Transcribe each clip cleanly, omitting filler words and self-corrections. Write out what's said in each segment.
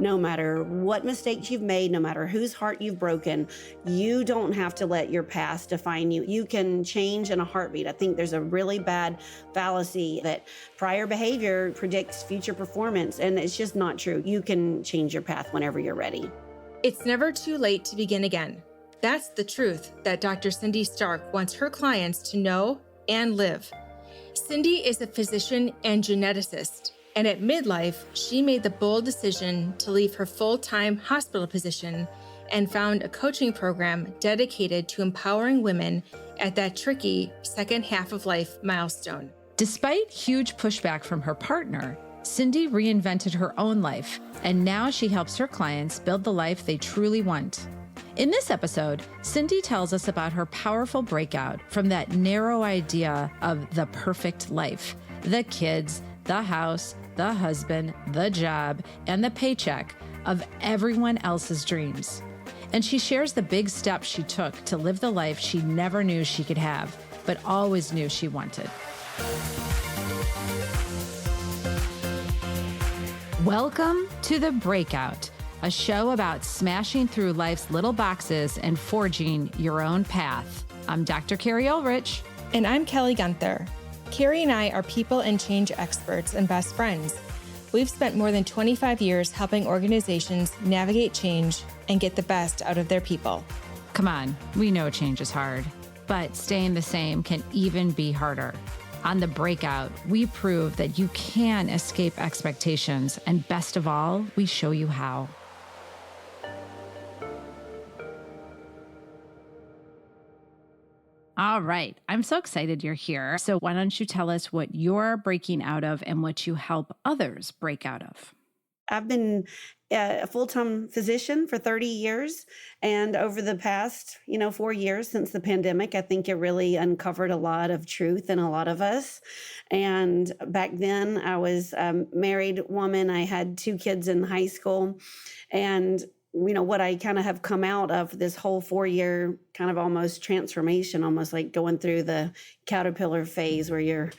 no matter what mistakes you've made, no matter whose heart you've broken, you don't have to let your past define you. You can change in a heartbeat. I think there's a really bad fallacy that prior behavior predicts future performance, and it's just not true. You can change your path whenever you're ready. It's never too late to begin again. That's the truth that Dr. Cindy Starke wants her clients to know and live. Cindy is a physician and geneticist, and at Midlife, she made the bold decision to leave her full-time hospital position and found a coaching program dedicated to empowering women at that tricky second half of life milestone. Despite huge pushback from her partner, Cindy reinvented her own life, and now she helps her clients build the life they truly want. In this episode, Cindy tells us about her powerful breakout from that narrow idea of the perfect life, the kids, the house, the husband, the job, and the paycheck of everyone else's dreams. And she shares the big steps she took to live the life she never knew she could have, but always knew she wanted. Welcome to The Breakout, a show about smashing through life's little boxes and forging your own path. I'm Dr. Carrie Ulrich. And I'm Kelly Gunther. Carrie and I are people and change experts and best friends. We've spent more than 25 years helping organizations navigate change and get the best out of their people. Come on, we know change is hard, but staying the same can even be harder. On The Breakout, we prove that you can escape expectations, and best of all, we show you how. All right. I'm so excited you're here. So why don't you tell us what you're breaking out of and what you help others break out of? I've been a full-time physician for 30 years. And over the past, 4 years since the pandemic, I think it really uncovered a lot of truth in a lot of us. And back then I was a married woman. I had 2 kids in high school. And what I kind of have come out of this whole 4-year kind of almost transformation, almost like going through the caterpillar phase where you're,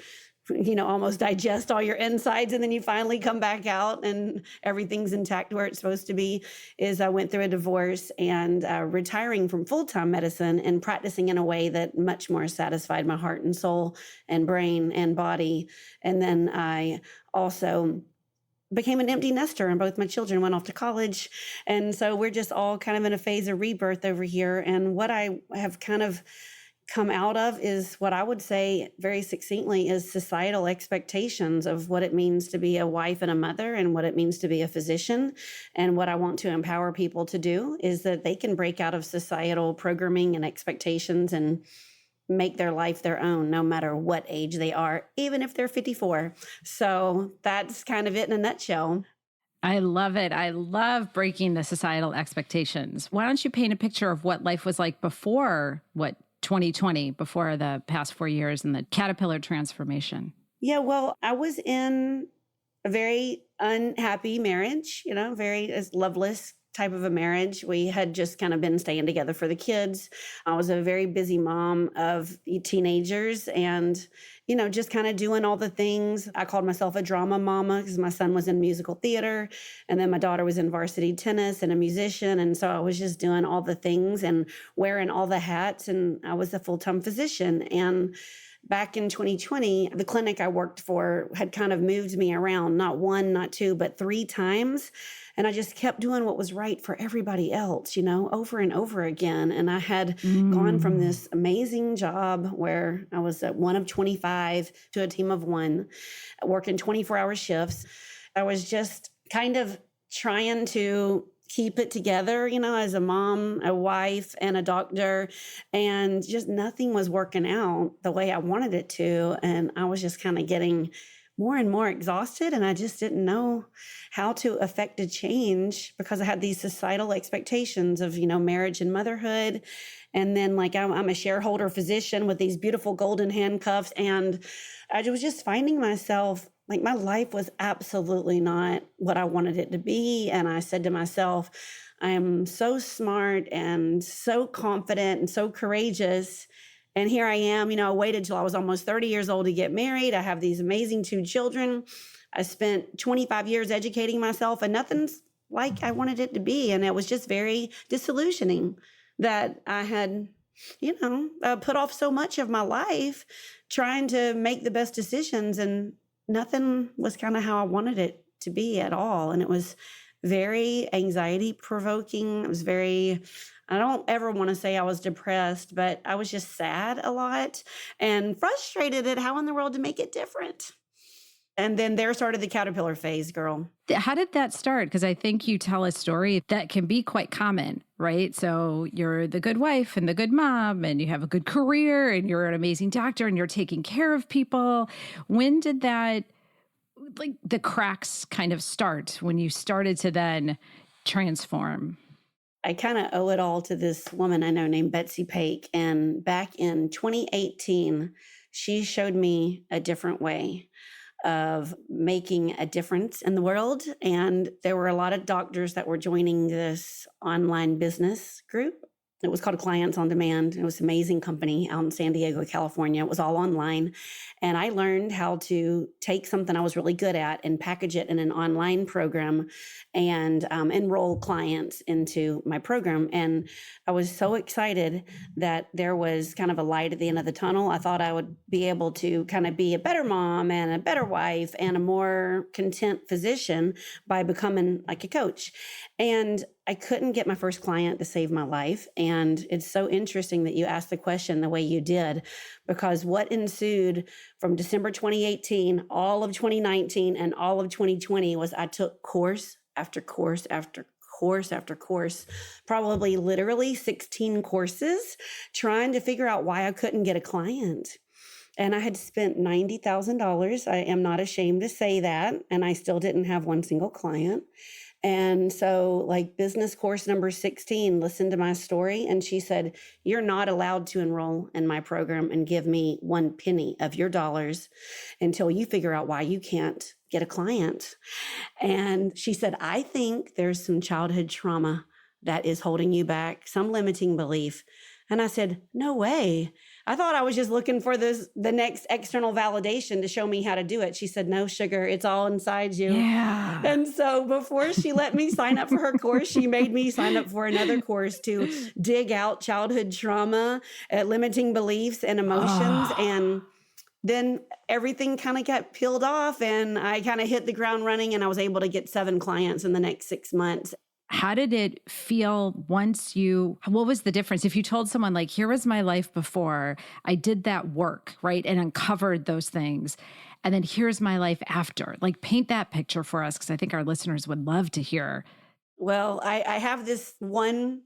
almost digest all your insides and then you finally come back out and everything's intact where it's supposed to be, is I went through a divorce and retiring from full-time medicine and practicing in a way that much more satisfied my heart and soul and brain and body. And then I also became an empty nester, and both my children went off to college. And so we're just all kind of in a phase of rebirth over here. And what I have kind of come out of is what I would say very succinctly is societal expectations of what it means to be a wife and a mother and what it means to be a physician. And what I want to empower people to do is that they can break out of societal programming and expectations and make their life their own, no matter what age they are, even if they're 54. So that's kind of it in a nutshell. I love it. I love breaking the societal expectations. Why don't you paint a picture of what life was like before 2020, before the past 4 years and the caterpillar transformation? Yeah, well, I was in a very unhappy marriage, very loveless type of a marriage. We had just kind of been staying together for the kids. I was a very busy mom of teenagers and, just kind of doing all the things. I called myself a drama mama because my son was in musical theater and then my daughter was in varsity tennis and a musician. And so I was just doing all the things and wearing all the hats, and I was a full-time physician. And back in 2020, the clinic I worked for had kind of moved me around, not 1, not 2, but 3 times. And I just kept doing what was right for everybody else, over and over again. And I had gone from this amazing job where I was at one of 25 to a team of 1, working 24-hour shifts. I was just kind of trying to keep it together, as a mom, a wife, and a doctor, and just nothing was working out the way I wanted it to. And I was just kind of getting more and more exhausted, and I just didn't know how to affect a change because I had these societal expectations of, marriage and motherhood. And then I'm a shareholder physician with these beautiful golden handcuffs. And I was just finding myself my life was absolutely not what I wanted it to be. And I said to myself, I am so smart and so confident and so courageous. And here I am, I waited till I was almost 30 years old to get married. I have these amazing 2 children. I spent 25 years educating myself and nothing's like I wanted it to be. And it was just very disillusioning that I had, put off so much of my life trying to make the best decisions, and nothing was kind of how I wanted it to be at all. And it was very anxiety provoking. It was I don't ever want to say I was depressed, but I was just sad a lot and frustrated at how in the world to make it different. And then there started the caterpillar phase, girl. How did that start? Because I think you tell a story that can be quite common, right? So you're the good wife and the good mom, and you have a good career, and you're an amazing doctor, and you're taking care of people. When did that, like the cracks kind of start, when you started to then transform? I kind of owe it all to this woman I know named Betsy Paik. And back in 2018, she showed me a different way of making a difference in the world. And there were a lot of doctors that were joining this online business group. It was called Clients on Demand. It was an amazing company out in San Diego, California. It was all online. And I learned how to take something I was really good at and package it in an online program and enroll clients into my program. And I was so excited that there was kind of a light at the end of the tunnel. I thought I would be able to kind of be a better mom and a better wife and a more content physician by becoming like a coach. And I couldn't get my first client to save my life. And it's so interesting that you asked the question the way you did, because what ensued from December 2018, all of 2019, and all of 2020 was I took course after course after course after course, probably literally 16 courses, trying to figure out why I couldn't get a client. And I had spent $90,000. I am not ashamed to say that. And I still didn't have one single client. And so like business course number 16 listened to my story, and she said, "You're not allowed to enroll in my program and give me one penny of your dollars until you figure out why you can't get a client." And she said, "I think there's some childhood trauma that is holding you back, some limiting belief." And I said, "No way. I thought I was just looking for the next external validation to show me how to do it." She said, "No, sugar, it's all inside you." Yeah. And so before she let me sign up for her course, she made me sign up for another course to dig out childhood trauma, limiting beliefs and emotions. And then everything kind of got peeled off, and I kind of hit the ground running, and I was able to get 7 clients in the next 6 months. How did it feel once what was the difference? If you told someone like, here was my life before I did that work, right? And uncovered those things. And then here's my life after, like paint that picture for us. Cause I think our listeners would love to hear. Well, I have this one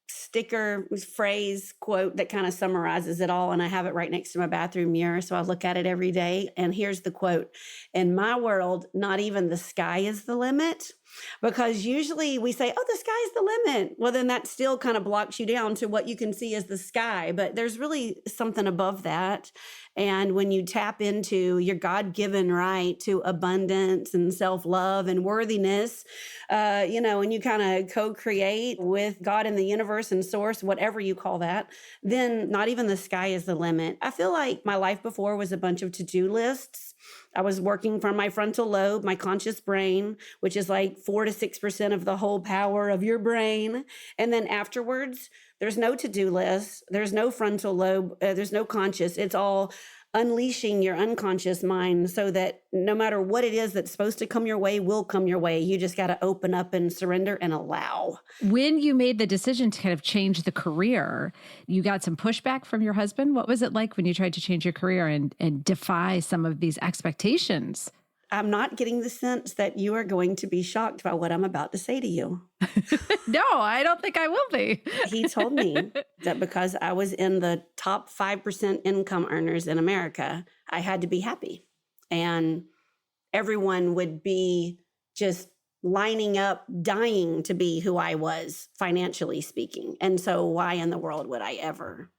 sticker phrase quote that kind of summarizes it all. And I have it right next to my bathroom mirror. So I look at it every day. And here's the quote: "In my world, not even the sky is the limit." Because usually we say, "Oh, the sky's the limit." Well, then that still kind of blocks you down to what you can see as the sky. But there's really something above that. And when you tap into your God-given right to abundance and self-love and worthiness, and you kind of co-create with God and the universe and source, whatever you call that, then not even the sky is the limit. I feel like my life before was a bunch of to-do lists. I was working from my frontal lobe, my conscious brain, which is like 4 to 6% of the whole power of your brain. And then afterwards, there's no to-do list. There's no frontal lobe. There's no conscious. It's all unleashing your unconscious mind so that no matter what it is that's supposed to come your way will come your way. You just got to open up and surrender and allow. When you made the decision to kind of change the career, you got some pushback from your husband. What was it like when you tried to change your career and defy some of these expectations? I'm not getting the sense that you are going to be shocked by what I'm about to say to you. No, I don't think I will be. He told me that because I was in the top 5% income earners in America, I had to be happy. And everyone would be just lining up, dying to be who I was, financially speaking. And so why in the world would I ever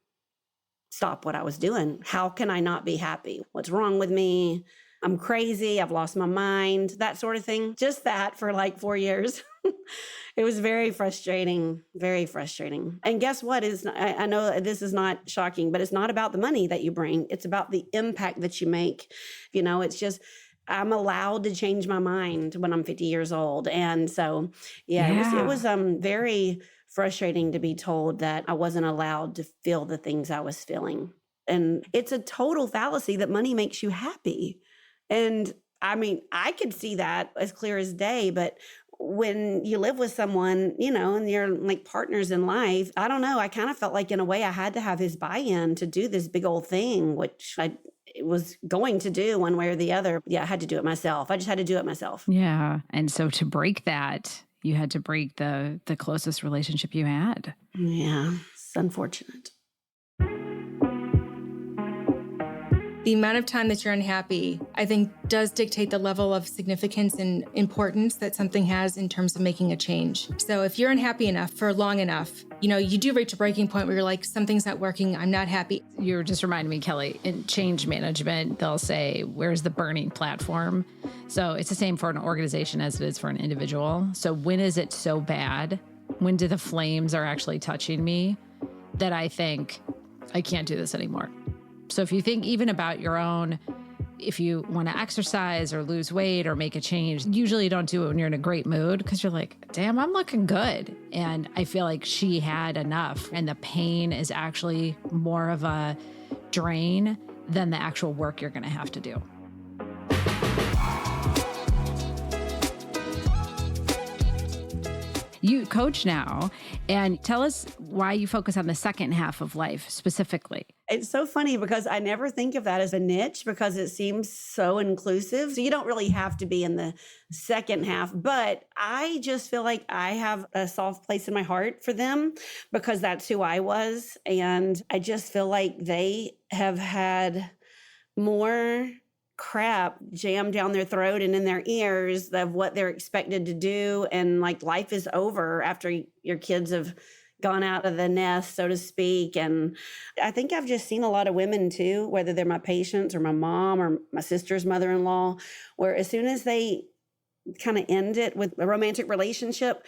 stop what I was doing? How can I not be happy? What's wrong with me? I'm crazy. I've lost my mind, that sort of thing. Just that for like 4 years. It was very frustrating, very frustrating. And guess what? I know this is not shocking, but it's not about the money that you bring. It's about the impact that you make. It's just I'm allowed to change my mind when I'm 50 years old. And so, yeah, it was very frustrating to be told that I wasn't allowed to feel the things I was feeling. And it's a total fallacy that money makes you happy. And I mean, I could see that as clear as day, but when you live with someone, and you're like partners in life, I don't know. I kind of felt like in a way I had to have his buy-in to do this big old thing, which I was going to do one way or the other. Yeah, I had to do it myself. I just had to do it myself. Yeah. And so to break that, you had to break the closest relationship you had. Yeah, it's unfortunate. The amount of time that you're unhappy, I think, does dictate the level of significance and importance that something has in terms of making a change. So if you're unhappy enough for long enough, you do reach a breaking point where you're like, something's not working, I'm not happy. You're just reminding me, Kelly, in change management, they'll say, where's the burning platform? So it's the same for an organization as it is for an individual. So when is it so bad? When do the flames are actually touching me that I think, I can't do this anymore? So if you think even about your own, if you want to exercise or lose weight or make a change, usually you don't do it when you're in a great mood because you're like, damn, I'm looking good. And I feel like she had enough. And the pain is actually more of a drain than the actual work you're going to have to do. You coach now, and tell us why you focus on the second half of life specifically. It's so funny because I never think of that as a niche because it seems so inclusive. So you don't really have to be in the second half, but I just feel like I have a soft place in my heart for them because that's who I was. And I just feel like they have had more crap jammed down their throat and in their ears of what they're expected to do. And like life is over after your kids have gone out of the nest, so to speak. And I think I've just seen a lot of women too, whether they're my patients or my mom or my sister's mother-in-law, where as soon as they kind of end it with a romantic relationship,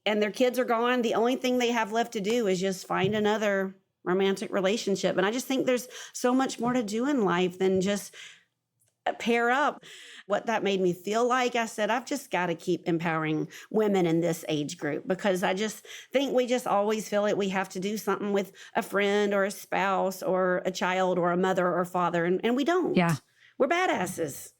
and their kids are gone, the only thing they have left to do is just find another romantic relationship. And I just think there's so much more to do in life than just pair up. What that made me feel like, I said, I've just got to keep empowering women in this age group because I just think we just always feel like we have to do something with a friend or a spouse or a child or a mother or father. And we don't. Yeah. We're badasses.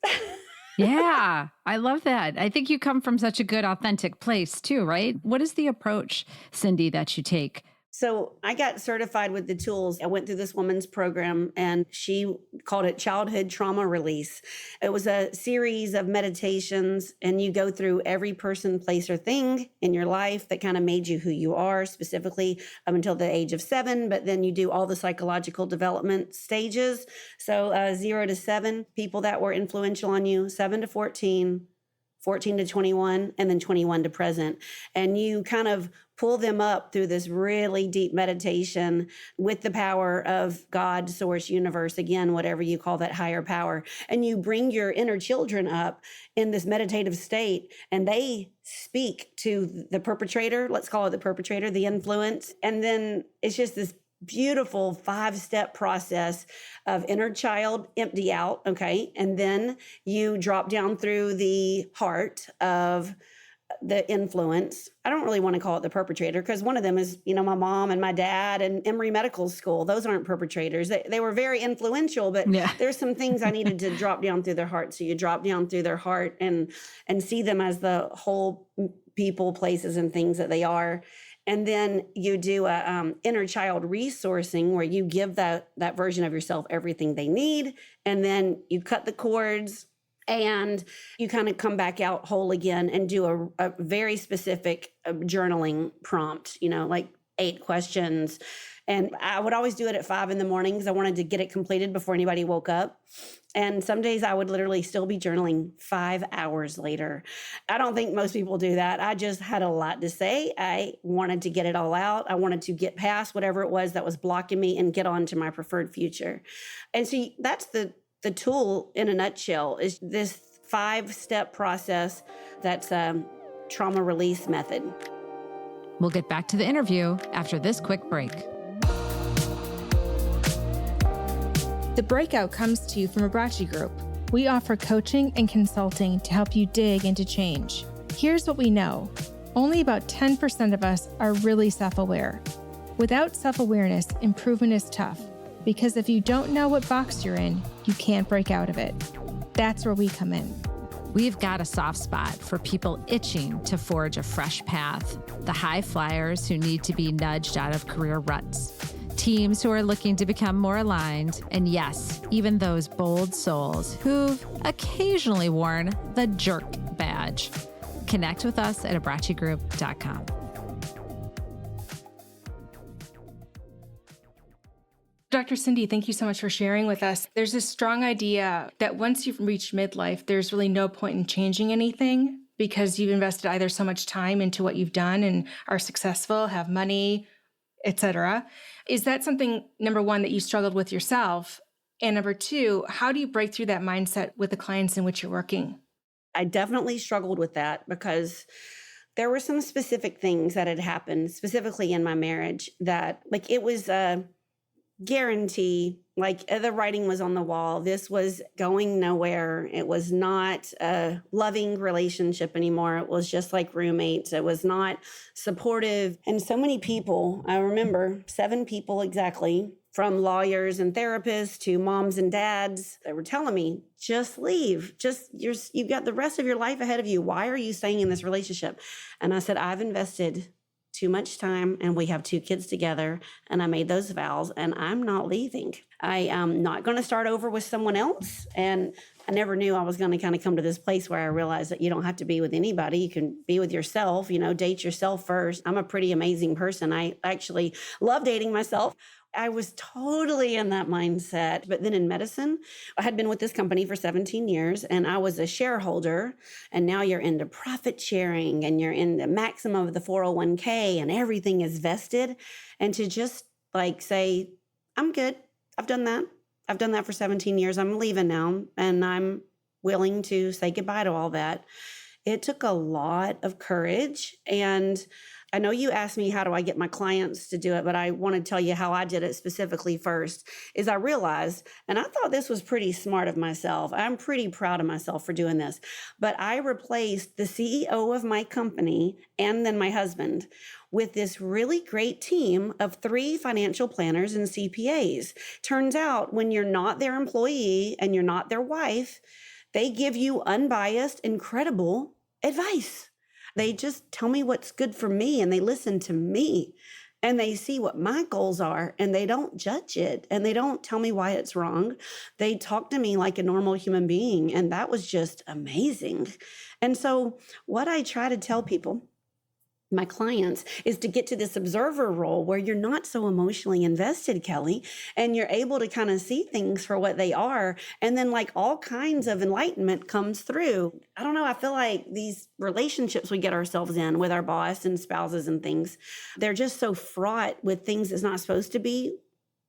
Yeah, I love that. I think you come from such a good, authentic place too, right? What is the approach, Cindy, that you take? So I got certified with the tools. I went through this woman's program and she called it childhood trauma release. It was a series of meditations and you go through every person, place, or thing in your life that kind of made you who you are, specifically up until the age of 7. But then you do all the psychological development stages. So 0 to 7, people that were influential on you, 7 to 14, 14 to 21, and then 21 to present. And you kind of pull them up through this really deep meditation with the power of God, source, universe, again, whatever you call that higher power. And you bring your inner children up in this meditative state, and they speak to the perpetrator. Let's call it the perpetrator, the influence. And then it's just this beautiful 5-step process of inner child empty out, okay? And then you drop down through the heart of the influence. I don't really want to call it the perpetrator because one of them is, my mom and my dad and Emory Medical School. Those aren't perpetrators. They were very influential, but there's some things I needed to drop down through their heart. So you drop down through their heart and see them as the whole people, places, and things that they are. And then you do a inner child resourcing where you give that version of yourself everything they need. And then you cut the cords and you kind of come back out whole again and do a very specific journaling prompt, like 8 questions. And I would always do it at 5 in the morning because I wanted to get it completed before anybody woke up. And some days I would literally still be journaling 5 hours later. I don't think most people do that. I just had a lot to say. I wanted to get it all out. I wanted to get past whatever it was that was blocking me and get on to my preferred future. And so that's the tool in a nutshell, is this 5-step process that's a trauma release method. We'll get back to the interview after this quick break. The Breakout comes to you from Abrachi Group. We offer coaching and consulting to help you dig into change. Here's what we know. Only about 10% of us are really self-aware. Without self-awareness, improvement is tough, because if you don't know what box you're in, you can't break out of it. That's where we come in. We've got a soft spot for people itching to forge a fresh path, the high flyers who need to be nudged out of career ruts, teams who are looking to become more aligned, and yes, even those bold souls who've occasionally worn the jerk badge. Connect with us at abrachigroup.com. Dr. Cindy, thank you so much for sharing with us. There's this strong idea that once you've reached midlife, there's really no point in changing anything because you've invested either so much time into what you've done and are successful, have money, etc. Is that something, number one, that you struggled with yourself? And number two, how do you break through that mindset with the clients in which you're working? I definitely struggled with that because there were some specific things that had happened specifically in my marriage that like it was a guarantee, like the writing was on the wall. This was going nowhere. It was not a loving relationship anymore. It was just like roommates. It was not supportive. And so many people, I remember 7 people exactly, from lawyers and therapists to moms and dads, they were telling me, just leave. You've got the rest of your life ahead of you. Why are you staying in this relationship? And I said, I've invested too much time and we have 2 kids together and I made those vows and I'm not leaving. I am not going to start over with someone else. And I never knew I was going to kind of come to this place where I realized that you don't have to be with anybody. You can be with yourself, date yourself first. I'm a pretty amazing person. I actually love dating myself. I was totally in that mindset. But then in medicine, I had been with this company for 17 years and I was a shareholder. And now you're into profit sharing and you're in the maximum of the 401k and everything is vested. And to just like say, I'm good. I've done that. I've done that for 17 years. I'm leaving now and I'm willing to say goodbye to all that. It took a lot of courage. And I know you asked me, how do I get my clients to do it? But I want to tell you how I did it specifically first, is I realized, and I thought this was pretty smart of myself. I'm pretty proud of myself for doing this. But I replaced the CEO of my company and then my husband with this really great team of 3 financial planners and CPAs. Turns out when you're not their employee and you're not their wife, they give you unbiased, incredible advice. They just tell me what's good for me and they listen to me and they see what my goals are and they don't judge it and they don't tell me why it's wrong. They talk to me like a normal human being and that was just amazing. And so what I try to tell people, my clients, is to get to this observer role where you're not so emotionally invested, Kelly, and you're able to kind of see things for what they are. And then like all kinds of enlightenment comes through. I don't know. I feel like these relationships we get ourselves in with our boss and spouses and things, they're just so fraught with things it's not supposed to be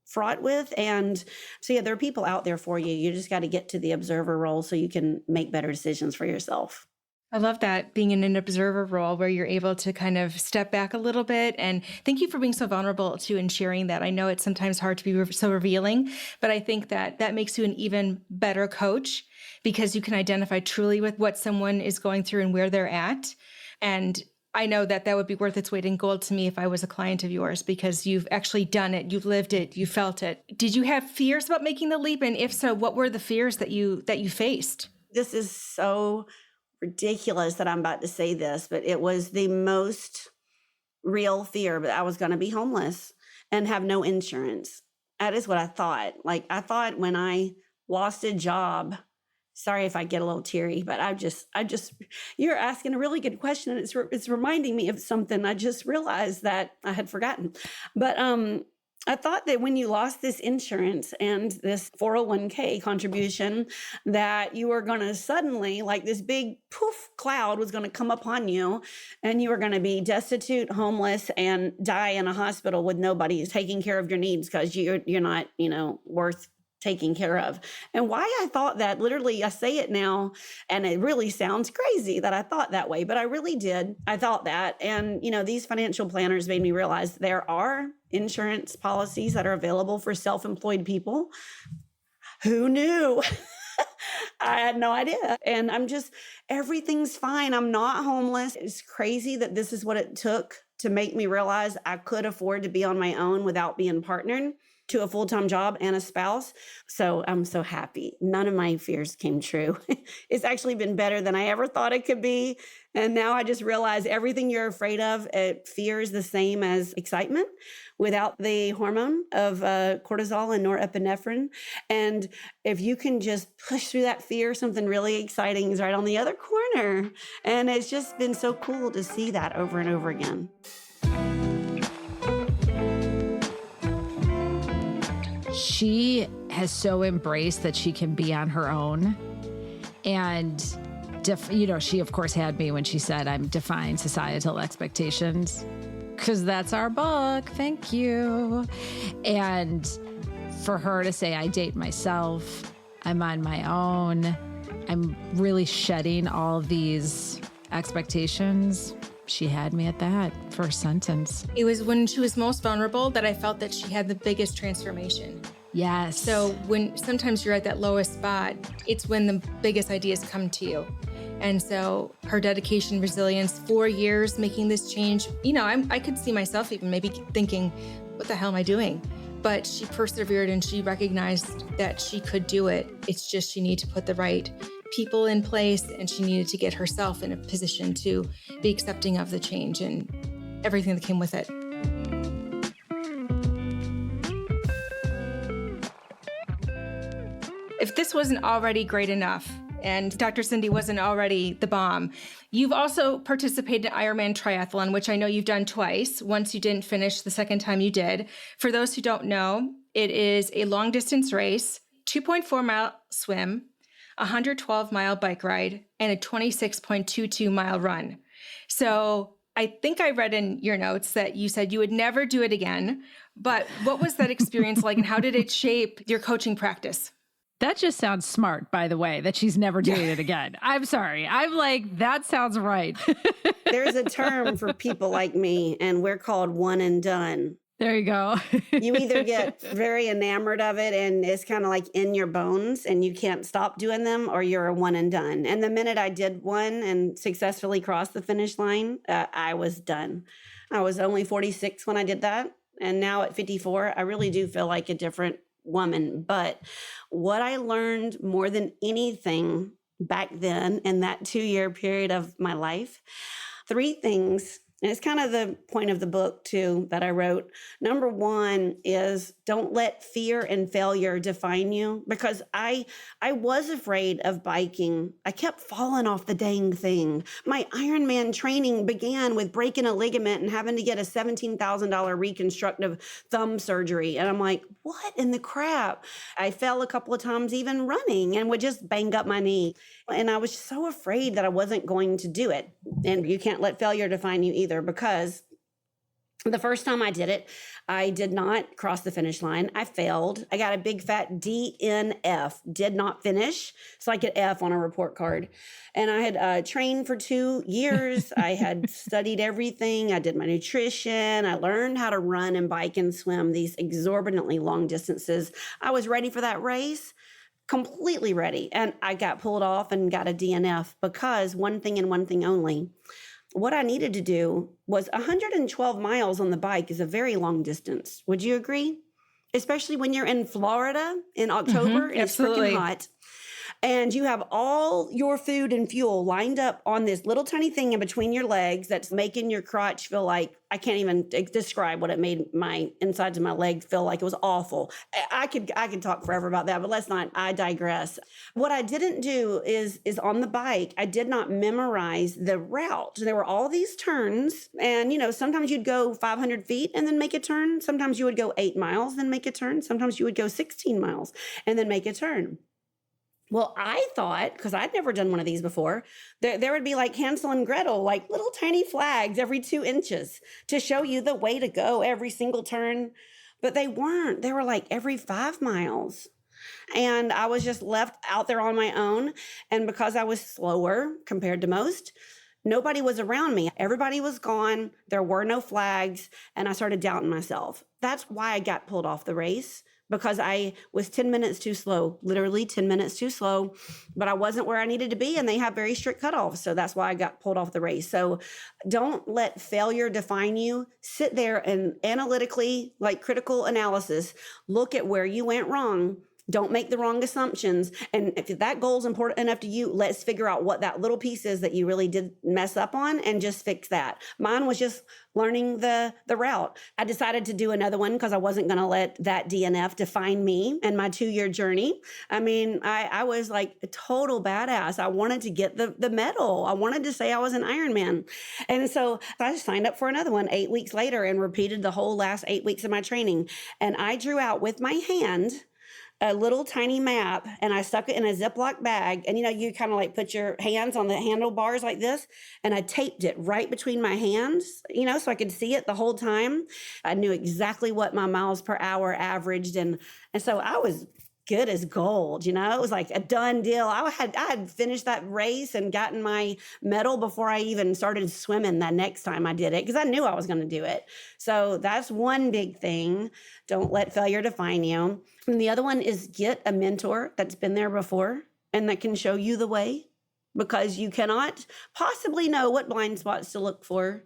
fraught with. And so, yeah, there are people out there for you. You just got to get to the observer role so you can make better decisions for yourself. I love that, being in an observer role where you're able to kind of step back a little bit. And thank you for being so vulnerable too and sharing that. I know it's sometimes hard to be so revealing, but I think that that makes you an even better coach because you can identify truly with what someone is going through and where they're at. And I know that that would be worth its weight in gold to me if I was a client of yours because you've actually done it, you've lived it, you felt it. Did you have fears about making the leap? And if so, what were the fears that you faced? This is so ridiculous that I'm about to say this, but it was the most real fear that I was going to be homeless and have no insurance. That is what I thought. Like I thought when I lost a job, sorry if I get a little teary, but I just, you're asking a really good question. And it's reminding me of something I just realized that I had forgotten. But, I thought that when you lost this insurance and this 401k contribution, that you were going to suddenly, like this big poof cloud was going to come upon you and you were going to be destitute, homeless, and die in a hospital with nobody taking care of your needs because you're not, worth taking care of. And why I thought that, literally, I say it now, and it really sounds crazy that I thought that way, but I really did. I thought that. And, these financial planners made me realize there are insurance policies that are available for self-employed people. Who knew? I had no idea. And everything's fine. I'm not homeless. It's crazy that this is what it took to make me realize I could afford to be on my own without being partnered to a full-time job and a spouse. So I'm so happy. None of my fears came true. It's actually been better than I ever thought it could be. And now I just realize everything you're afraid of, fear is the same as excitement without the hormone of cortisol and norepinephrine. And if you can just push through that fear, something really exciting is right on the other corner. And it's just been so cool to see that over and over again. She has so embraced that she can be on her own. And, she, of course, had me when she said, I'm defying societal expectations. Because that's our book. Thank you. And for her to say, I date myself, I'm on my own, I'm really shedding all these expectations. She had me at that first sentence. It was when she was most vulnerable that I felt that she had the biggest transformation. Yes. So when sometimes you're at that lowest spot, it's when the biggest ideas come to you. And so her dedication, resilience, 4 years making this change, I could see myself even maybe thinking, what the hell am I doing? But she persevered and she recognized that she could do it. It's just she needed to put the right people in place, and she needed to get herself in a position to be accepting of the change and everything that came with it. If this wasn't already great enough, and Dr. Cindy wasn't already the bomb, you've also participated in Ironman triathlon, which I know you've done twice. Once you didn't finish, the second time you did. For those who don't know, it is a long distance race, 2.4-mile swim, 112-mile bike ride, and a 26.22-mile run. So I think I read in your notes that you said you would never do it again. But what was that experience like, and how did it shape your coaching practice? That just sounds smart, by the way, that she's never doing it again. I'm sorry. I'm like, that sounds right. There's a term for people like me, and we're called one and done. There you go. You either get very enamored of it and it's kind of like in your bones and you can't stop doing them, or you're a one and done. And the minute I did one and successfully crossed the finish line, I was done. I was only 46 when I did that. And now at 54, I really do feel like a different woman. But what I learned more than anything back then in that 2-year period of my life, 3 things. And it's kind of the point of the book, too, that I wrote. Number 1 is don't let fear and failure define you, because I was afraid of biking. I kept falling off the dang thing. My Ironman training began with breaking a ligament and having to get a $17,000 reconstructive thumb surgery. And I'm like, what in the crap? I fell a couple of times even running and would just bang up my knee. And I was so afraid that I wasn't going to do it. And you can't let failure define you either, because the first time I did it, I did not cross the finish line. I failed. I got a big fat DNF, did not finish. So I get F on a report card. And I had trained for 2 years. I had studied everything. I did my nutrition. I learned how to run and bike and swim these exorbitantly long distances. I was ready for that race. Completely ready. And I got pulled off and got a DNF because one thing and one thing only. What I needed to do was 112 miles on the bike is a very long distance. Would you agree? Especially when you're in Florida in October and it's freaking hot. And you have all your food and fuel lined up on this little tiny thing in between your legs that's making your crotch feel like, I can't even describe what it made my insides of my legs feel like. It was awful. I could talk forever about that, but let's not, I digress. What I didn't do is on the bike, I did not memorize the route. There were all these turns, and sometimes you'd go 500 feet and then make a turn. Sometimes you would go 8 miles, then make a turn. Sometimes you would go 16 miles and then make a turn. Well, I thought, because I'd never done one of these before, there would be like Hansel and Gretel, like little tiny flags every 2 inches to show you the way to go every single turn. But they weren't. They were like every 5 miles. And I was just left out there on my own. And because I was slower compared to most, nobody was around me. Everybody was gone. There were no flags. And I started doubting myself. That's why I got pulled off the race. because I was 10 minutes too slow, literally 10 minutes too slow, but I wasn't where I needed to be. And they have very strict cutoffs. So that's why I got pulled off the race. So don't let failure define you. Sit there and analytically, like critical analysis, look at where you went wrong. Don't make the wrong assumptions. And if that goal is important enough to you, let's figure out what that little piece is that you really did mess up on and just fix that. Mine was just learning the route. I decided to do another one because I wasn't going to let that DNF define me and my 2-year journey. I mean, I was like a total badass. I wanted to get the medal. I wanted to say I was an Ironman. And so I signed up for another one 8 weeks later and repeated the whole last 8 weeks of my training. And I drew out with my hand a little tiny map, and I stuck it in a Ziploc bag. And, you kind of like put your hands on the handlebars like this, and I taped it right between my hands, so I could see it the whole time. I knew exactly what my miles per hour averaged. And so I was good as gold, it was like a done deal. I had finished that race and gotten my medal before I even started swimming the next time I did it, because I knew I was going to do it. So that's one big thing. Don't let failure define you. And the other one is get a mentor that's been there before and that can show you the way, because you cannot possibly know what blind spots to look for.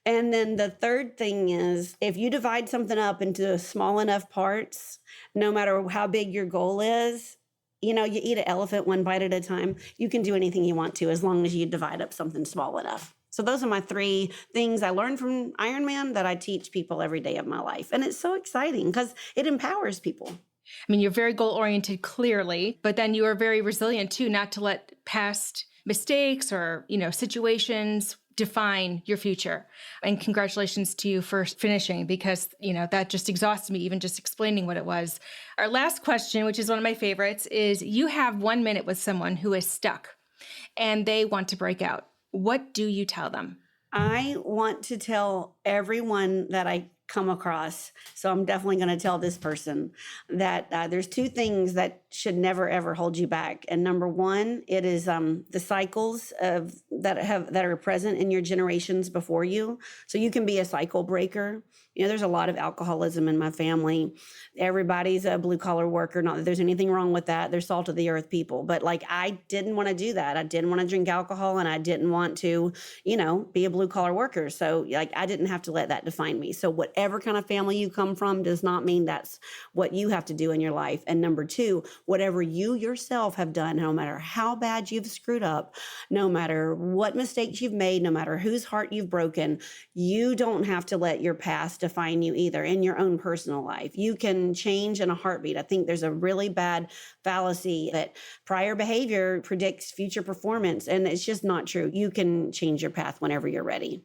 And then the third thing is, if you divide something up into small enough parts, no matter how big your goal is, you eat an elephant one bite at a time. You can do anything you want to as long as you divide up something small enough. So those are my 3 things I learned from Ironman that I teach people every day of my life. And it's so exciting because it empowers people. I mean, you're very goal-oriented, clearly, but then you are very resilient too, not to let past mistakes or, situations define your future. And congratulations to you for finishing, because, that just exhausted me, even just explaining what it was. Our last question, which is one of my favorites, is you have 1 minute with someone who is stuck and they want to break out. What do you tell them? I want to tell everyone that I come across, so I'm definitely going to tell this person that there's 2 things that should never ever hold you back. And number 1, it is the cycles that are present in your generations before you. So you can be a cycle breaker. There's a lot of alcoholism in my family. Everybody's a blue collar worker. Not that there's anything wrong with that. They're salt of the earth people. But I didn't want to do that. I didn't want to drink alcohol, and I didn't want to, be a blue collar worker. So I didn't have to let that define me. So whatever kind of family you come from does not mean that's what you have to do in your life. And number 2, whatever you yourself have done, no matter how bad you've screwed up, no matter what mistakes you've made, no matter whose heart you've broken, you don't have to let your past define you either in your own personal life. You can change in a heartbeat. I think there's a really bad fallacy that prior behavior predicts future performance, and it's just not true. You can change your path whenever you're ready.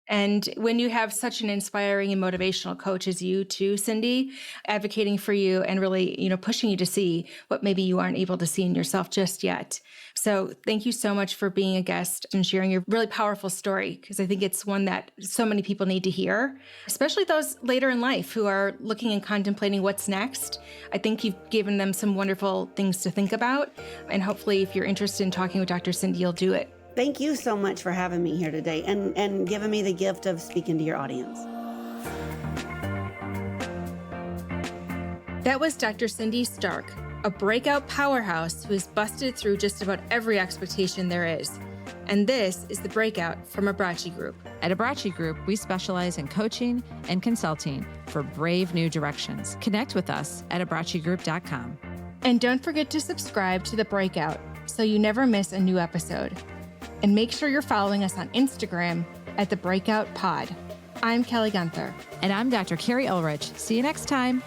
And when you have such an inspiring and motivational coach as you too, Cindy, advocating for you and really, pushing you to see what maybe you aren't able to see in yourself just yet. So thank you so much for being a guest and sharing your really powerful story, because I think it's one that so many people need to hear, especially those later in life who are looking and contemplating what's next. I think you've given them some wonderful things to think about. And hopefully, if you're interested in talking with Dr. Cindy, you'll do it. Thank you so much for having me here today and giving me the gift of speaking to your audience. That was Dr. Cindy Starke, a breakout powerhouse who has busted through just about every expectation there is. And this is the Breakout from Abrachi Group. At Abrachi Group, we specialize in coaching and consulting for brave new directions. Connect with us at abrachigroup.com. And don't forget to subscribe to the Breakout so you never miss a new episode. And make sure you're following us on Instagram at The Breakout Pod. I'm Kelly Gunther. And I'm Dr. Carrie Ulrich. See you next time.